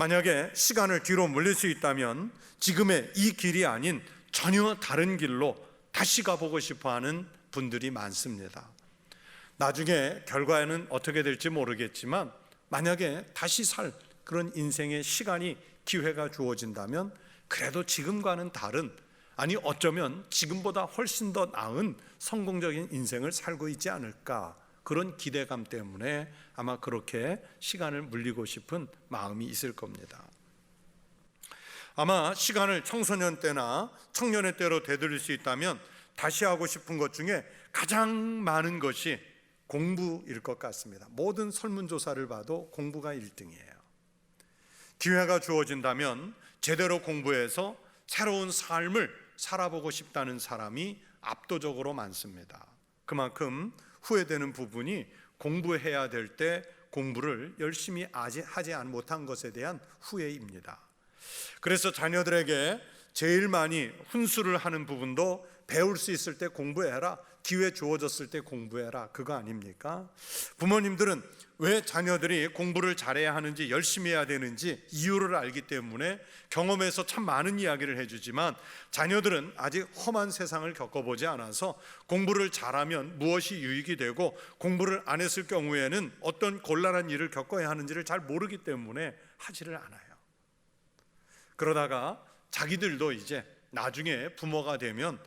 만약에 시간을 뒤로 물릴 수 있다면 지금의 이 길이 아닌 전혀 다른 길로 다시 가보고 싶어하는 분들이 많습니다. 나중에 결과에는 어떻게 될지 모르겠지만 만약에 다시 살 그런 인생의 시간이, 기회가 주어진다면 그래도 지금과는 다른, 아니 어쩌면 지금보다 훨씬 더 나은 성공적인 인생을 살고 있지 않을까, 그런 기대감 때문에 아마 그렇게 시간을 물리고 싶은 마음이 있을 겁니다. 아마 시간을 청소년 때나 청년의 때로 되돌릴 수 있다면 다시 하고 싶은 것 중에 가장 많은 것이 공부일 것 같습니다. 모든 설문조사를 봐도 공부가 1등이에요. 기회가 주어진다면 제대로 공부해서 새로운 삶을 살아보고 싶다는 사람이 압도적으로 많습니다. 그만큼 후회되는 부분이 공부해야 될 때 공부를 열심히 하지 못한 것에 대한 후회입니다. 그래서 자녀들에게 제일 많이 훈수를 하는 부분도 배울 수 있을 때 공부해라, 기회 주어졌을 때 공부해라, 그거 아닙니까? 부모님들은 왜 자녀들이 공부를 잘해야 하는지, 열심히 해야 되는지 이유를 알기 때문에 경험에서 참 많은 이야기를 해주지만, 자녀들은 아직 험한 세상을 겪어보지 않아서 공부를 잘하면 무엇이 유익이 되고 공부를 안 했을 경우에는 어떤 곤란한 일을 겪어야 하는지를 잘 모르기 때문에 하지를 않아요. 그러다가 자기들도 이제 나중에 부모가 되면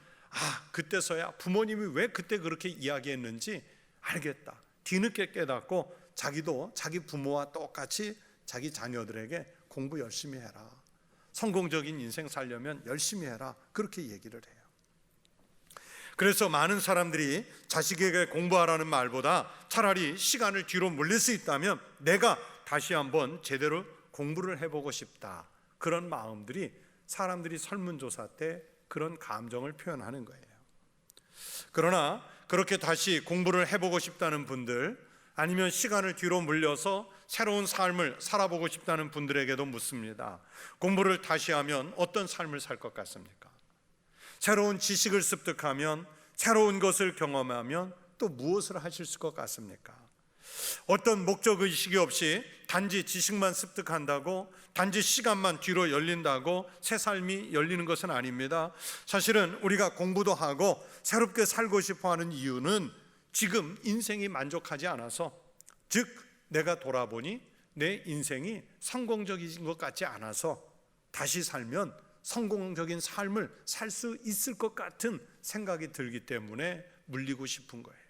그때서야 부모님이 왜 그때 그렇게 이야기했는지 알겠다, 뒤늦게 깨닫고 자기도 자기 부모와 똑같이 자기 자녀들에게 공부 열심히 해라, 성공적인 인생 살려면 열심히 해라, 그렇게 얘기를 해요. 그래서 많은 사람들이 자식에게 공부하라는 말보다 차라리 시간을 뒤로 물릴 수 있다면 내가 다시 한번 제대로 공부를 해보고 싶다, 그런 마음들이 사람들이 설문조사 때 그런 감정을 표현하는 거예요. 그러나 그렇게 다시 공부를 해보고 싶다는 분들, 아니면 시간을 뒤로 물려서 새로운 삶을 살아보고 싶다는 분들에게도 묻습니다. 공부를 다시 하면 어떤 삶을 살 것 같습니까? 새로운 지식을 습득하면, 새로운 것을 경험하면 또 무엇을 하실 것 같습니까? 어떤 목적의식이 없이 단지 지식만 습득한다고, 단지 시간만 뒤로 열린다고 새 삶이 열리는 것은 아닙니다. 사실은 우리가 공부도 하고 새롭게 살고 싶어 하는 이유는 지금 인생이 만족하지 않아서, 즉 내가 돌아보니 내 인생이 성공적인 것 같지 않아서 다시 살면 성공적인 삶을 살 수 있을 것 같은 생각이 들기 때문에 물리고 싶은 거예요.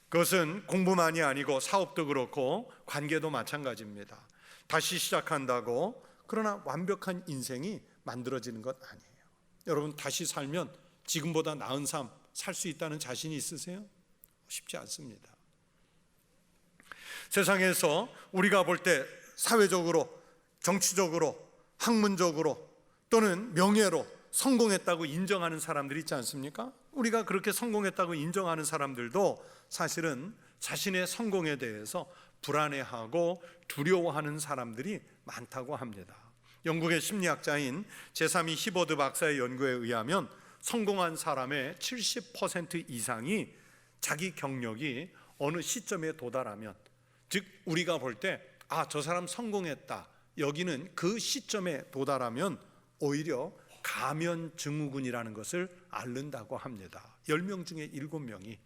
그것은 공부만이 아니고 사업도 그렇고 관계도 마찬가지입니다. 다시 시작한다고 그러나 완벽한 인생이 만들어지는 것 아니에요. 여러분, 다시 살면 지금보다 나은 삶 살 수 있다는 자신이 있으세요? 쉽지 않습니다. 세상에서 우리가 볼 때 사회적으로, 정치적으로, 학문적으로 또는 명예로 성공했다고 인정하는 사람들이 있지 않습니까? 우리가 그렇게 성공했다고 인정하는 사람들도 사실은 자신의 성공에 대해서 불안해하고 두려워하는 사람들이 많다고 합니다. 영국의 심리학자인 제사미 히버드 박사의 연구에 의하면 성공한 사람의 70% 이상이 자기 경력이 어느 시점에 도달하면, 즉 우리가 볼 때 저 사람 성공했다, 여기는 그 시점에 도달하면 오히려 가면 증후군이라는 것을 앓는다고 합니다. 10명 중에 7명이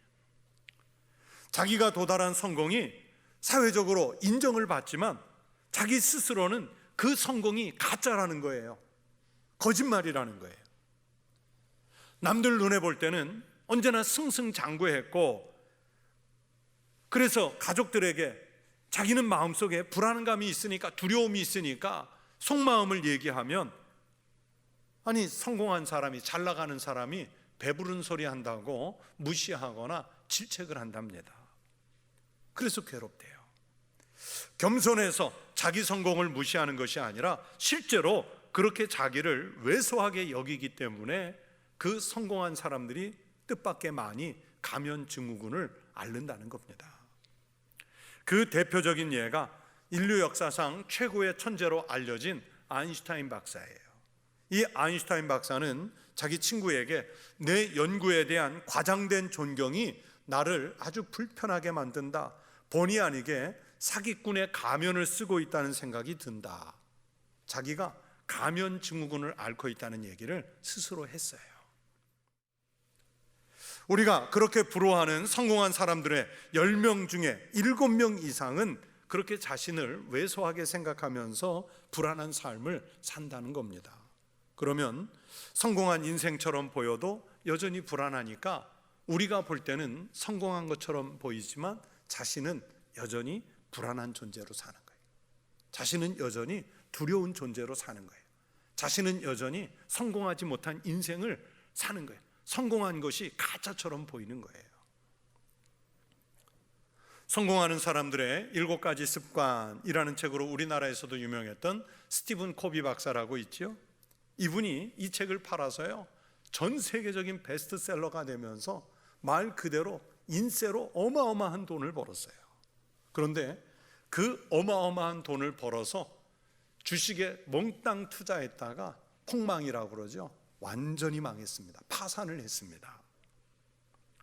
자기가 도달한 성공이 사회적으로 인정을 받지만 자기 스스로는 그 성공이 가짜라는 거예요. 거짓말이라는 거예요. 남들 눈에 볼 때는 언제나 승승장구했고, 그래서 가족들에게 자기는 마음속에 불안감이 있으니까, 두려움이 있으니까 속마음을 얘기하면, 아니 성공한 사람이, 잘 나가는 사람이 배부른 소리 한다고 무시하거나 질책을 한답니다. 그래서 괴롭대요. 겸손해서 자기 성공을 무시하는 것이 아니라 실제로 그렇게 자기를 왜소하게 여기기 때문에 그 성공한 사람들이 뜻밖의 많이 가면 증후군을 앓는다는 겁니다. 그 대표적인 예가 인류 역사상 최고의 천재로 알려진 아인슈타인 박사예요. 이 아인슈타인 박사는 자기 친구에게 내 연구에 대한 과장된 존경이 나를 아주 불편하게 만든다, 본의 아니게 사기꾼의 가면을 쓰고 있다는 생각이 든다. 자기가 가면 증후군을 앓고 있다는 얘기를 스스로 했어요. 우리가 그렇게 부러워하는 성공한 사람들의 10명 중에 7명 이상은 그렇게 자신을 왜소하게 생각하면서 불안한 삶을 산다는 겁니다. 그러면 성공한 인생처럼 보여도 여전히 불안하니까 우리가 볼 때는 성공한 것처럼 보이지만 자신은 여전히 불안한 존재로 사는 거예요. 자신은 여전히 두려운 존재로 사는 거예요. 자신은 여전히 성공하지 못한 인생을 사는 거예요. 성공한 것이 가짜처럼 보이는 거예요. 성공하는 사람들의 7가지 습관이라는 책으로 우리나라에서도 유명했던 스티븐 코비 박사라고 있죠. 이분이 이 책을 팔아서요 전 세계적인 베스트셀러가 되면서 말 그대로 인세로 어마어마한 돈을 벌었어요. 그런데 그 어마어마한 돈을 벌어서 주식에 몽땅 투자했다가 폭망이라고 그러죠. 완전히 망했습니다. 파산을 했습니다.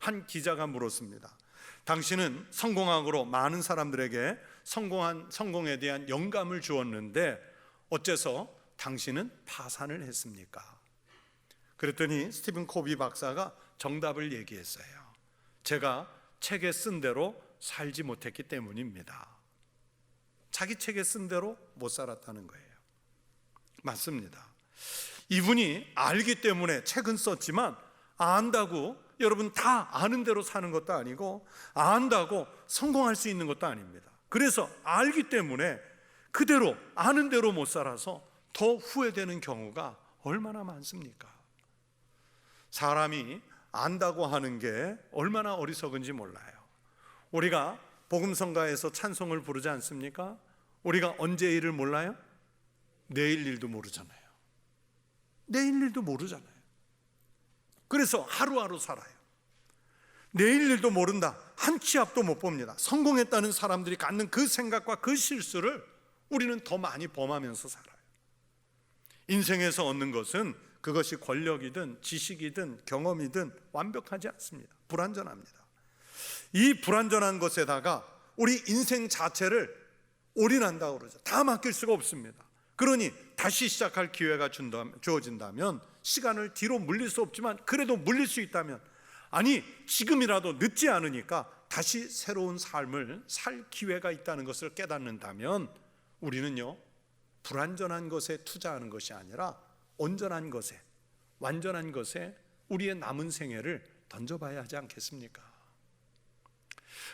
한 기자가 물었습니다. 당신은 성공학으로 많은 사람들에게 성공에 대한 영감을 주었는데 어째서 당신은 파산을 했습니까? 그랬더니 스티븐 코비 박사가 정답을 얘기했어요. 제가 책에 쓴 대로 살지 못했기 때문입니다. 자기 책에 쓴 대로 못 살았다는 거예요. 맞습니다. 이분이 알기 때문에 책은 썼지만 안다고 여러분 다 아는 대로 사는 것도 아니고 안다고 성공할 수 있는 것도 아닙니다. 그래서 알기 때문에 그대로 아는 대로 못 살아서 더 후회되는 경우가 얼마나 많습니까? 사람이 안다고 하는 게 얼마나 어리석은지 몰라요. 우리가 복음성가에서 찬송을 부르지 않습니까? 우리가 언제 일을 몰라요? 내일 일도 모르잖아요. 내일 일도 모르잖아요. 그래서 하루하루 살아요. 내일 일도 모른다. 한 치 앞도 못 봅니다. 성공했다는 사람들이 갖는 그 생각과 그 실수를 우리는 더 많이 범하면서 살아요. 인생에서 얻는 것은 그것이 권력이든 지식이든 경험이든 완벽하지 않습니다. 불완전합니다. 이 불완전한 것에다가 우리 인생 자체를 올인한다고 그러죠. 다 맡길 수가 없습니다. 그러니 다시 시작할 기회가 주어진다면 시간을 뒤로 물릴 수 없지만 그래도 물릴 수 있다면 아니 지금이라도 늦지 않으니까 다시 새로운 삶을 살 기회가 있다는 것을 깨닫는다면 우리는요 불완전한 것에 투자하는 것이 아니라 온전한 것에 완전한 것에 우리의 남은 생애를 던져봐야 하지 않겠습니까?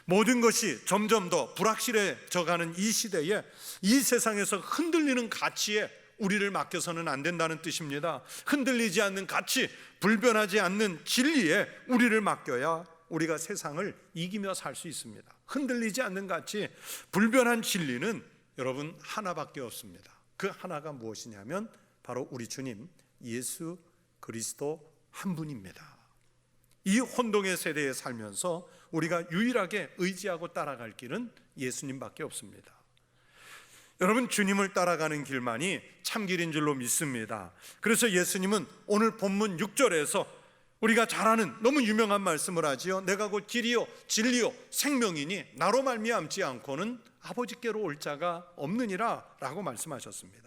모든 것이 점점 더 불확실해져가는 이 시대에 이 세상에서 흔들리는 가치에 우리를 맡겨서는 안 된다는 뜻입니다. 흔들리지 않는 가치, 불변하지 않는 진리에 우리를 맡겨야 우리가 세상을 이기며 살 수 있습니다. 흔들리지 않는 가치, 불변한 진리는 여러분 하나밖에 없습니다. 그 하나가 무엇이냐면 바로 우리 주님 예수 그리스도 한 분입니다. 이 혼동의 세대에 살면서 우리가 유일하게 의지하고 따라갈 길은 예수님밖에 없습니다. 여러분 주님을 따라가는 길만이 참길인 줄로 믿습니다. 그래서 예수님은 오늘 본문 6절에서 우리가 잘 아는 너무 유명한 말씀을 하지요. 내가 곧 길이요 진리요 생명이니 나로 말미암지 않고는 아버지께로 올 자가 없느니라 라고 말씀하셨습니다.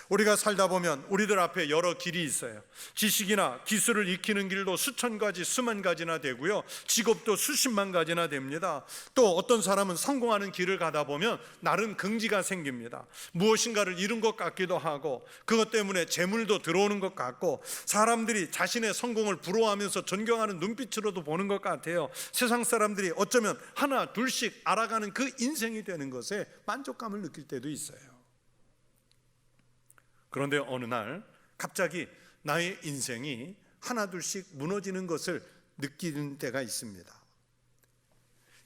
우리가 살다 보면 우리들 앞에 여러 길이 있어요. 지식이나 기술을 익히는 길도 수천 가지 수만 가지나 되고요, 직업도 수십만 가지나 됩니다. 또 어떤 사람은 성공하는 길을 가다 보면 나름 긍지가 생깁니다. 무엇인가를 잃은 것 같기도 하고 그것 때문에 재물도 들어오는 것 같고 사람들이 자신의 성공을 부러워하면서 존경하는 눈빛으로도 보는 것 같아요. 세상 사람들이 어쩌면 하나 둘씩 알아가는 그 인생이 되는 것에 만족감을 느낄 때도 있어요. 그런데 어느 날 갑자기 나의 인생이 하나둘씩 무너지는 것을 느끼는 때가 있습니다.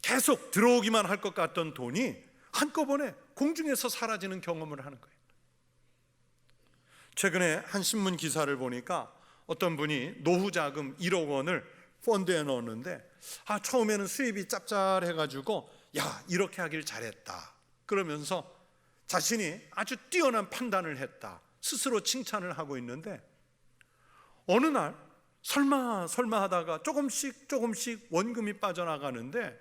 계속 들어오기만 할 것 같던 돈이 한꺼번에 공중에서 사라지는 경험을 하는 거예요. 최근에 한 신문 기사를 보니까 어떤 분이 노후 자금 1억 원을 펀드에 넣었는데 처음에는 수입이 짭짤해가지고 야 이렇게 하길 잘했다 그러면서 자신이 아주 뛰어난 판단을 했다 스스로 칭찬을 하고 있는데 어느 날 설마 하다가 조금씩 원금이 빠져나가는데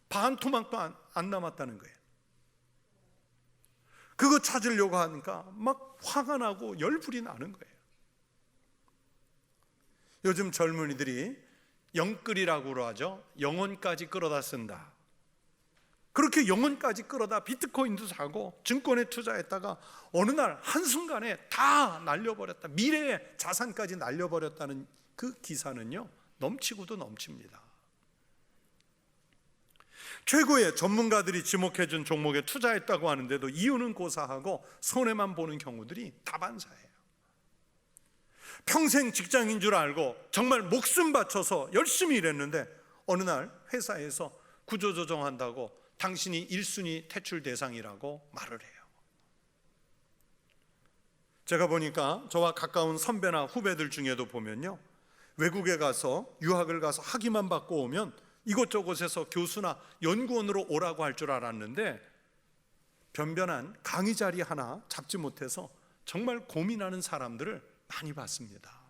반 토막도 안 남았다는 거예요. 그거 찾으려고 하니까 막 화가 나고 열불이 나는 거예요. 요즘 젊은이들이 영끌이라고 하죠. 영혼까지 끌어다 쓴다. 그렇게 영혼까지 끌어다 비트코인도 사고 증권에 투자했다가 어느 날 한순간에 다 날려버렸다. 미래의 자산까지 날려버렸다는 그 기사는요, 넘치고도 넘칩니다. 최고의 전문가들이 지목해준 종목에 투자했다고 하는데도 이유는 고사하고 손해만 보는 경우들이 다반사예요. 평생 직장인 줄 알고 정말 목숨 바쳐서 열심히 일했는데 어느 날 회사에서 구조조정한다고 당신이 1순위 퇴출 대상이라고 말을 해요. 제가 보니까 저와 가까운 선배나 후배들 중에도 보면요, 외국에 가서 유학을 가서 학위만 받고 오면 이곳저곳에서 교수나 연구원으로 오라고 할 줄 알았는데 변변한 강의 자리 하나 잡지 못해서 정말 고민하는 사람들을 많이 봤습니다.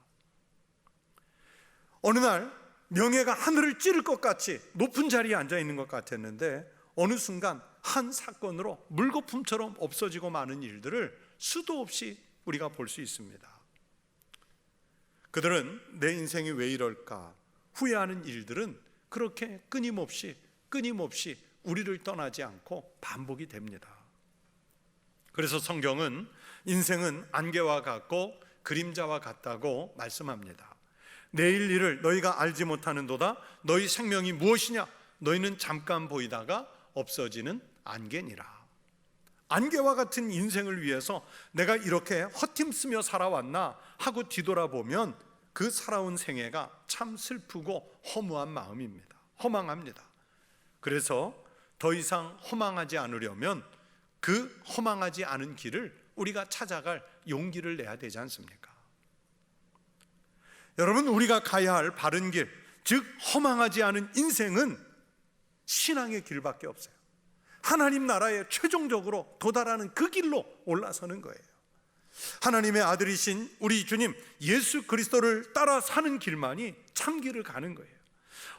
어느 날 명예가 하늘을 찌를 것 같이 높은 자리에 앉아 있는 것 같았는데 어느 순간 한 사건으로 물거품처럼 없어지고 마는 일들을 수도 없이 우리가 볼 수 있습니다. 그들은 내 인생이 왜 이럴까 후회하는 일들은 그렇게 끊임없이 우리를 떠나지 않고 반복이 됩니다. 그래서 성경은 인생은 안개와 같고 그림자와 같다고 말씀합니다. 내일 일을 너희가 알지 못하는도다. 너희 생명이 무엇이냐? 너희는 잠깐 보이다가 없어지는 안개니라. 안개와 같은 인생을 위해서 내가 이렇게 헛힘쓰며 살아왔나 하고 뒤돌아보면 그 살아온 생애가 참 슬프고 허무한 마음입니다. 허망합니다. 그래서 더 이상 허망하지 않으려면 그 허망하지 않은 길을 우리가 찾아갈 용기를 내야 되지 않습니까? 여러분, 우리가 가야 할 바른 길, 즉 허망하지 않은 인생은 신앙의 길밖에 없어요. 하나님 나라에 최종적으로 도달하는 그 길로 올라서는 거예요. 하나님의 아들이신 우리 주님 예수 그리스도를 따라 사는 길만이 참 길을 가는 거예요.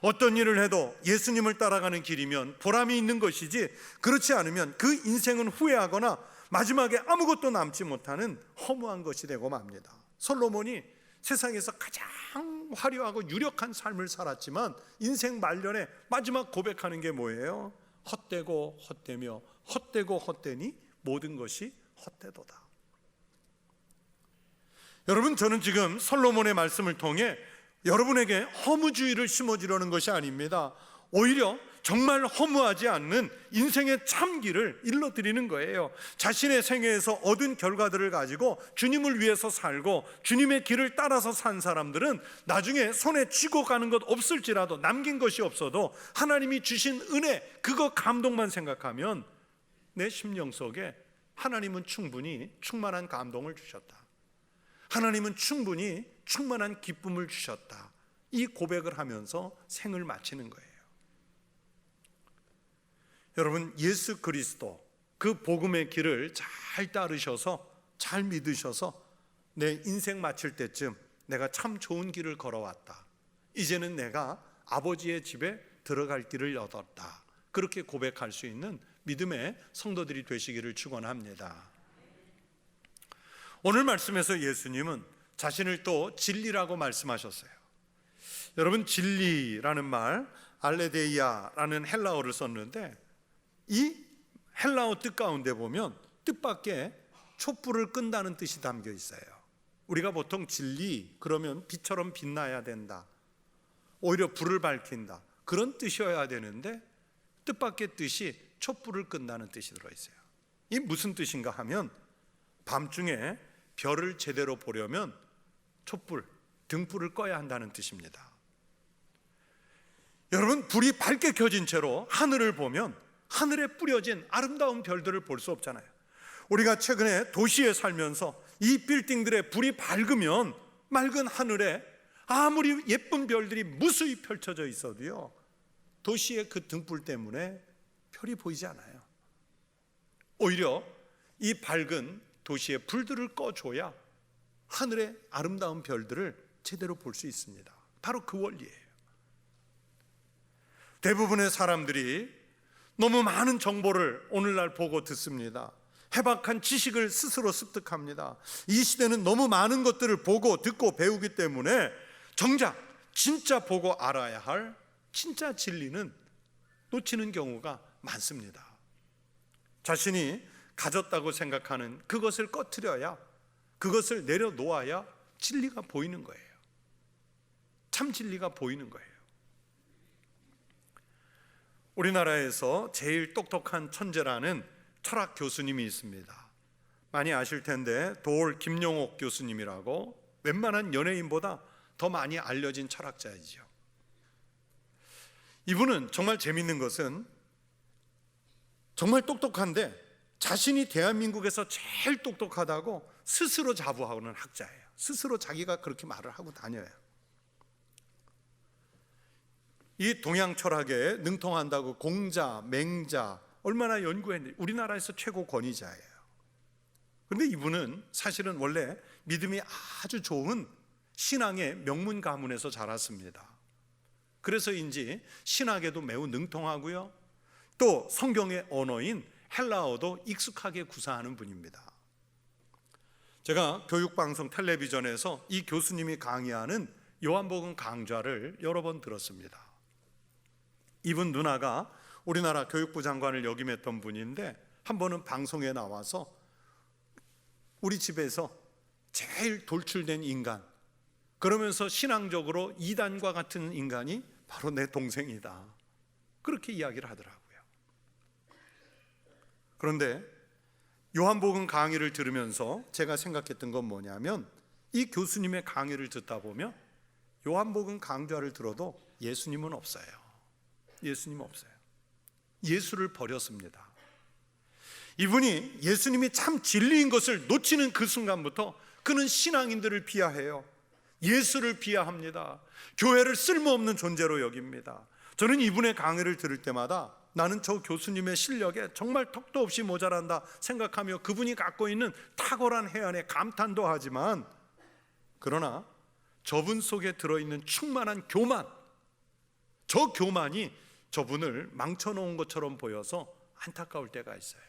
어떤 일을 해도 예수님을 따라가는 길이면 보람이 있는 것이지, 그렇지 않으면 그 인생은 후회하거나 마지막에 아무것도 남지 못하는 허무한 것이 되고 맙니다. 솔로몬이 세상에서 가장 화려하고 유력한 삶을 살았지만 인생 말년에 마지막 고백하는 게 뭐예요? 헛되고 헛되며 헛되고 헛되니 모든 것이 헛되도다. 여러분, 저는 지금 솔로몬의 말씀을 통해 여러분에게 허무주의를 심어주려는 것이 아닙니다. 오히려 정말 허무하지 않는 인생의 참길을 일러드리는 거예요. 자신의 생애에서 얻은 결과들을 가지고 주님을 위해서 살고 주님의 길을 따라서 산 사람들은 나중에 손에 쥐고 가는 것 없을지라도, 남긴 것이 없어도 하나님이 주신 은혜, 그거 감동만 생각하면 내 심령 속에 하나님은 충분히 충만한 감동을 주셨다. 하나님은 충분히 충만한 기쁨을 주셨다. 이 고백을 하면서 생을 마치는 거예요. 여러분, 예수 그리스도 그 복음의 길을 잘 따르셔서 잘 믿으셔서 내 인생 마칠 때쯤 내가 참 좋은 길을 걸어왔다. 이제는 내가 아버지의 집에 들어갈 길을 얻었다. 그렇게 고백할 수 있는 믿음의 성도들이 되시기를 축원합니다. 오늘 말씀에서 예수님은 자신을 또 진리라고 말씀하셨어요. 여러분, 진리라는 말, 알레데이아라는 헬라어를 썼는데 이 헬라어 뜻 가운데 보면 뜻밖에 촛불을 끈다는 뜻이 담겨 있어요. 우리가 보통 진리 그러면 빛처럼 빛나야 된다, 오히려 불을 밝힌다, 그런 뜻이어야 되는데 뜻밖의 뜻이 촛불을 끈다는 뜻이 들어있어요. 이 무슨 뜻인가 하면 밤중에 별을 제대로 보려면 촛불, 등불을 꺼야 한다는 뜻입니다. 여러분, 불이 밝게 켜진 채로 하늘을 보면 하늘에 뿌려진 아름다운 별들을 볼 수 없잖아요. 우리가 최근에 도시에 살면서 이 빌딩들의 불이 밝으면 맑은 하늘에 아무리 예쁜 별들이 무수히 펼쳐져 있어도요, 도시의 그 등불 때문에 별이 보이지 않아요. 오히려 이 밝은 도시의 불들을 꺼줘야 하늘의 아름다운 별들을 제대로 볼 수 있습니다. 바로 그 원리예요. 대부분의 사람들이 너무 많은 정보를 오늘날 보고 듣습니다. 해박한 지식을 스스로 습득합니다. 이 시대는 너무 많은 것들을 보고 듣고 배우기 때문에 정작 진짜 보고 알아야 할 진짜 진리는 놓치는 경우가 많습니다. 자신이 가졌다고 생각하는 그것을 꺼트려야, 그것을 내려놓아야 진리가 보이는 거예요. 참 진리가 보이는 거예요. 우리나라에서 제일 똑똑한 천재라는 철학 교수님이 있습니다. 많이 아실 텐데 돌 김용옥 교수님이라고 웬만한 연예인보다 더 많이 알려진 철학자이죠. 이분은 정말 재밌는 것은 정말 똑똑한데 자신이 대한민국에서 제일 똑똑하다고 스스로 자부하는 학자예요. 스스로 자기가 그렇게 말을 하고 다녀요. 이 동양 철학에 능통한다고 공자, 맹자 얼마나 연구했는지 우리나라에서 최고 권위자예요. 그런데 이분은 사실은 원래 믿음이 아주 좋은 신앙의 명문 가문에서 자랐습니다. 그래서인지 신학에도 매우 능통하고요, 또 성경의 언어인 헬라어도 익숙하게 구사하는 분입니다. 제가 교육방송 텔레비전에서 이 교수님이 강의하는 요한복음 강좌를 여러 번 들었습니다. 이분 누나가 우리나라 교육부 장관을 역임했던 분인데 한 번은 방송에 나와서 우리 집에서 제일 돌출된 인간, 그러면서 신앙적으로 이단과 같은 인간이 바로 내 동생이다, 그렇게 이야기를 하더라고요. 그런데 요한복음 강의를 들으면서 제가 생각했던 건 뭐냐면, 이 교수님의 강의를 듣다 보면 요한복음 강좌를 들어도 예수님은 없어요. 예수님 없어요. 예수를 버렸습니다. 이분이 예수님이 참 진리인 것을 놓치는 그 순간부터 그는 신앙인들을 비하해요. 예수를 비하합니다. 교회를 쓸모없는 존재로 여깁니다. 저는 이분의 강의를 들을 때마다 나는 저 교수님의 실력에 정말 턱도 없이 모자란다 생각하며 그분이 갖고 있는 탁월한 해안에 감탄도 하지만, 그러나 저분 속에 들어있는 충만한 교만, 저 교만이 저분을 망쳐놓은 것처럼 보여서 안타까울 때가 있어요.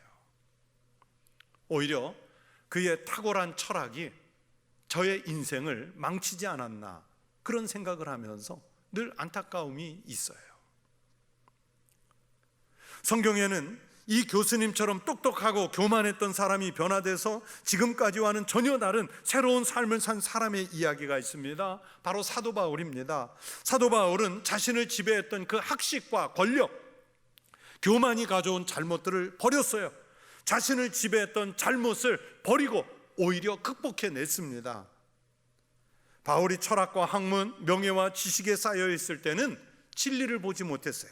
오히려 그의 탁월한 철학이 저의 인생을 망치지 않았나, 그런 생각을 하면서 늘 안타까움이 있어요. 성경에는 이 교수님처럼 똑똑하고 교만했던 사람이 변화돼서 지금까지와는 전혀 다른 새로운 삶을 산 사람의 이야기가 있습니다. 바로 사도 바울입니다. 사도 바울은 자신을 지배했던 그 학식과 권력, 교만이 가져온 잘못들을 버렸어요. 자신을 지배했던 잘못을 버리고 오히려 극복해냈습니다. 바울이 철학과 학문, 명예와 지식에 쌓여 있을 때는 진리를 보지 못했어요.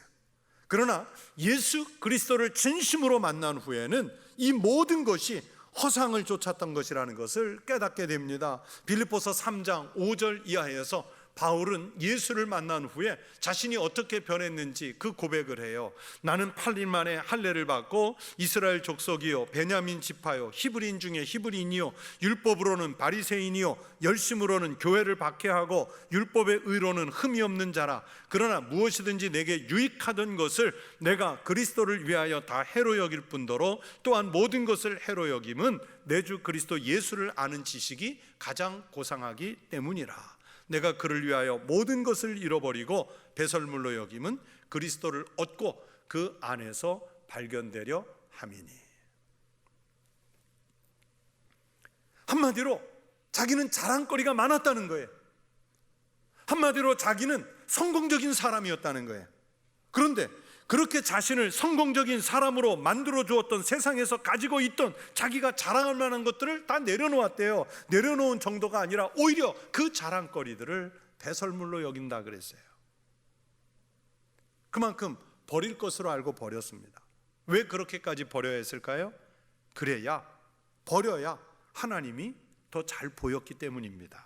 그러나 예수 그리스도를 진심으로 만난 후에는 이 모든 것이 허상을 쫓았던 것이라는 것을 깨닫게 됩니다. 빌립보서 3장 5절 이하에서 바울은 예수를 만난 후에 자신이 어떻게 변했는지 그 고백을 해요. 나는 8일 만에 할례를 받고 이스라엘 족속이요 베냐민 지파요 히브리인 중에 히브리인이요 율법으로는 바리새인이요 열심으로는 교회를 박해하고 율법의 의로는 흠이 없는 자라. 그러나 무엇이든지 내게 유익하던 것을 내가 그리스도를 위하여 다 해로 여길 뿐더러 또한 모든 것을 해로 여김은 내 주 그리스도 예수를 아는 지식이 가장 고상하기 때문이라. 내가 그를 위하여 모든 것을 잃어버리고 배설물로 여김은 그리스도를 얻고 그 안에서 발견되려 함이니. 한마디로 자기는 자랑거리가 많았다는 거예요. 한마디로 자기는 성공적인 사람이었다는 거예요. 그런데 그렇게 자신을 성공적인 사람으로 만들어 주었던, 세상에서 가지고 있던 자기가 자랑할 만한 것들을 다 내려놓았대요. 내려놓은 정도가 아니라 오히려 그 자랑거리들을 배설물로 여긴다 그랬어요. 그만큼 버릴 것으로 알고 버렸습니다. 왜 그렇게까지 버려야 했을까요? 그래야, 버려야 하나님이 더 잘 보였기 때문입니다.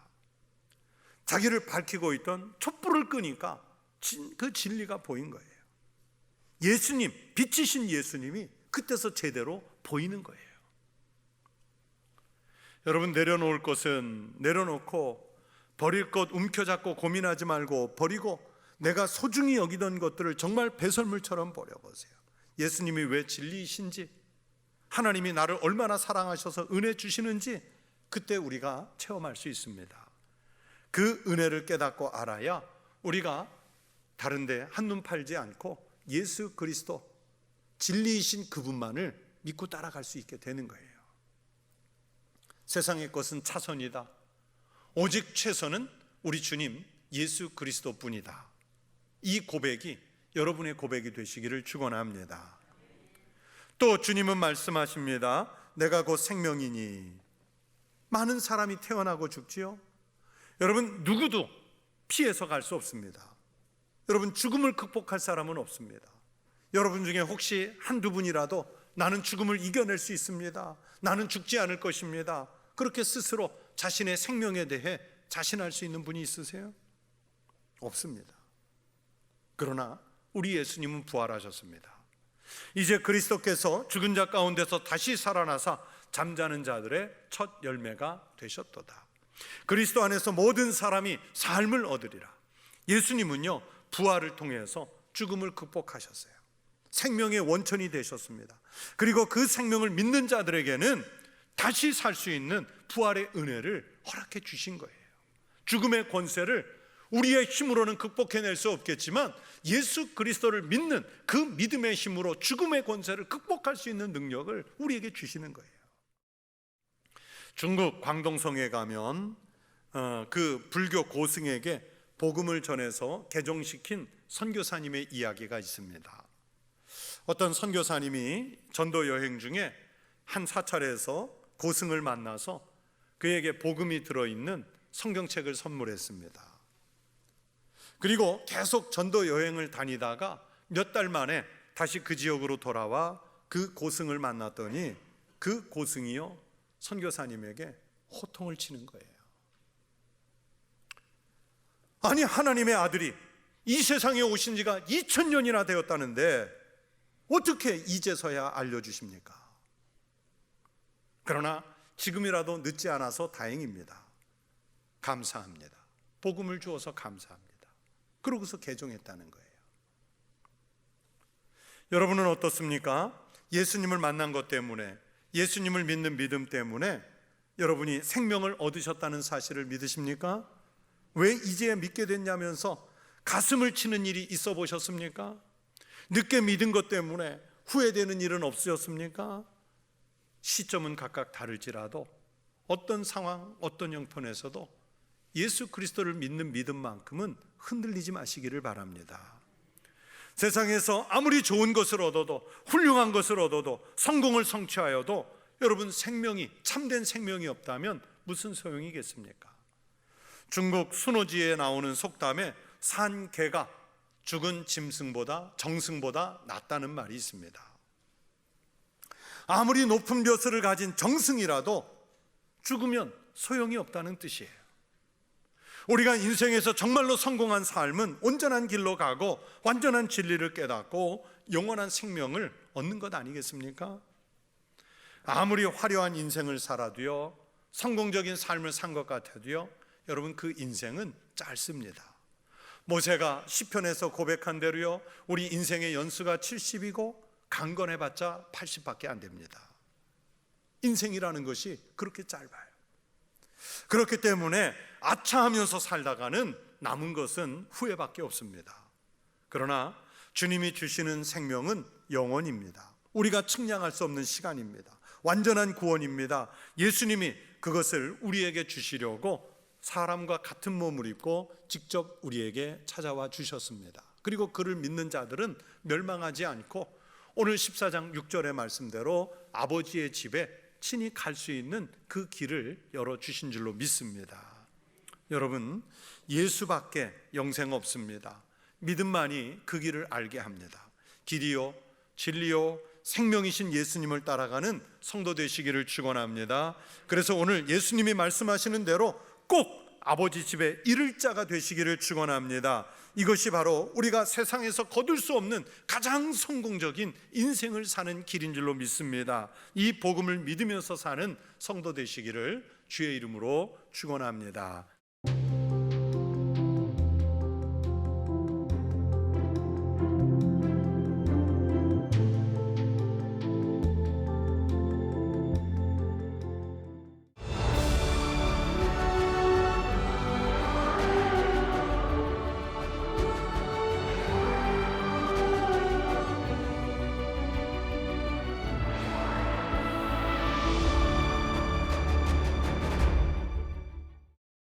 자기를 밝히고 있던 촛불을 끄니까 그 진리가 보인 거예요. 예수님, 빛이신 예수님이 그때서 제대로 보이는 거예요. 여러분, 내려놓을 것은 내려놓고 버릴 것 움켜잡고 고민하지 말고 버리고 내가 소중히 여기던 것들을 정말 배설물처럼 버려보세요. 예수님이 왜 진리이신지, 하나님이 나를 얼마나 사랑하셔서 은혜 주시는지 그때 우리가 체험할 수 있습니다. 그 은혜를 깨닫고 알아야 우리가 다른데 한눈 팔지 않고 예수 그리스도 진리이신 그분만을 믿고 따라갈 수 있게 되는 거예요. 세상의 것은 차선이다. 오직 최선은 우리 주님 예수 그리스도뿐이다. 이 고백이 여러분의 고백이 되시기를 축원합니다. 또 주님은 말씀하십니다. 내가 곧 생명이니. 많은 사람이 태어나고 죽지요. 여러분, 누구도 피해서 갈 수 없습니다. 여러분, 죽음을 극복할 사람은 없습니다. 여러분 중에 혹시 한두 분이라도 나는 죽음을 이겨낼 수 있습니다, 나는 죽지 않을 것입니다, 그렇게 스스로 자신의 생명에 대해 자신할 수 있는 분이 있으세요? 없습니다. 그러나 우리 예수님은 부활하셨습니다. 이제 그리스도께서 죽은 자 가운데서 다시 살아나사 잠자는 자들의 첫 열매가 되셨도다. 그리스도 안에서 모든 사람이 삶을 얻으리라. 예수님은요, 부활을 통해서 죽음을 극복하셨어요. 생명의 원천이 되셨습니다. 그리고 그 생명을 믿는 자들에게는 다시 살 수 있는 부활의 은혜를 허락해 주신 거예요. 죽음의 권세를 우리의 힘으로는 극복해낼 수 없겠지만 예수 그리스도를 믿는 그 믿음의 힘으로 죽음의 권세를 극복할 수 있는 능력을 우리에게 주시는 거예요. 중국 광동성에 가면 그 불교 고승에게 복음을 전해서 개종시킨 선교사님의 이야기가 있습니다. 어떤 선교사님이 전도 여행 중에 한 사찰에서 고승을 만나서 그에게 복음이 들어있는 성경책을 선물했습니다. 그리고 계속 전도 여행을 다니다가 몇 달 만에 다시 그 지역으로 돌아와 그 고승을 만났더니 그 고승이요, 선교사님에게 호통을 치는 거예요. 아니, 하나님의 아들이 이 세상에 오신 지가 2000년이나 되었다는데 어떻게 이제서야 알려주십니까? 그러나 지금이라도 늦지 않아서 다행입니다. 감사합니다. 복음을 주어서 감사합니다. 그러고서 개종했다는 거예요. 여러분은 어떻습니까? 예수님을 만난 것 때문에, 예수님을 믿는 믿음 때문에 여러분이 생명을 얻으셨다는 사실을 믿으십니까? 왜 이제야 믿게 됐냐면서 가슴을 치는 일이 있어 보셨습니까? 늦게 믿은 것 때문에 후회되는 일은 없으셨습니까? 시점은 각각 다를지라도 어떤 상황, 어떤 형편에서도 예수 그리스도를 믿는 믿음만큼은 흔들리지 마시기를 바랍니다. 세상에서 아무리 좋은 것을 얻어도, 훌륭한 것을 얻어도, 성공을 성취하여도 여러분 생명이, 참된 생명이 없다면 무슨 소용이겠습니까? 중국 순오지에 나오는 속담에 산 개가 죽은 짐승보다, 정승보다 낫다는 말이 있습니다. 아무리 높은 벼슬을 가진 정승이라도 죽으면 소용이 없다는 뜻이에요. 우리가 인생에서 정말로 성공한 삶은 온전한 길로 가고 완전한 진리를 깨닫고 영원한 생명을 얻는 것 아니겠습니까? 아무리 화려한 인생을 살아도요, 성공적인 삶을 산 것 같아도요, 여러분 그 인생은 짧습니다. 모세가 시편에서 고백한 대로요, 우리 인생의 연수가 70이고 강건해봤자 80밖에 안 됩니다. 인생이라는 것이 그렇게 짧아요. 그렇기 때문에 아차하면서 살다가는 남은 것은 후회밖에 없습니다. 그러나 주님이 주시는 생명은 영원입니다. 우리가 측량할 수 없는 시간입니다. 완전한 구원입니다. 예수님이 그것을 우리에게 주시려고 사람과 같은 몸을 입고 직접 우리에게 찾아와 주셨습니다. 그리고 그를 믿는 자들은 멸망하지 않고 오늘 14장 6절의 말씀대로 아버지의 집에 친히 갈 수 있는 그 길을 열어주신 줄로 믿습니다. 여러분, 예수밖에 영생 없습니다. 믿음만이 그 길을 알게 합니다. 길이요 진리요 생명이신 예수님을 따라가는 성도 되시기를 축원합니다. 그래서 오늘 예수님이 말씀하시는 대로 꼭 아버지 집에 이를 자가 되시기를 축원합니다. 이것이 바로 우리가 세상에서 거둘 수 없는 가장 성공적인 인생을 사는 길인 줄로 믿습니다. 이 복음을 믿으면서 사는 성도 되시기를 주의 이름으로 축원합니다.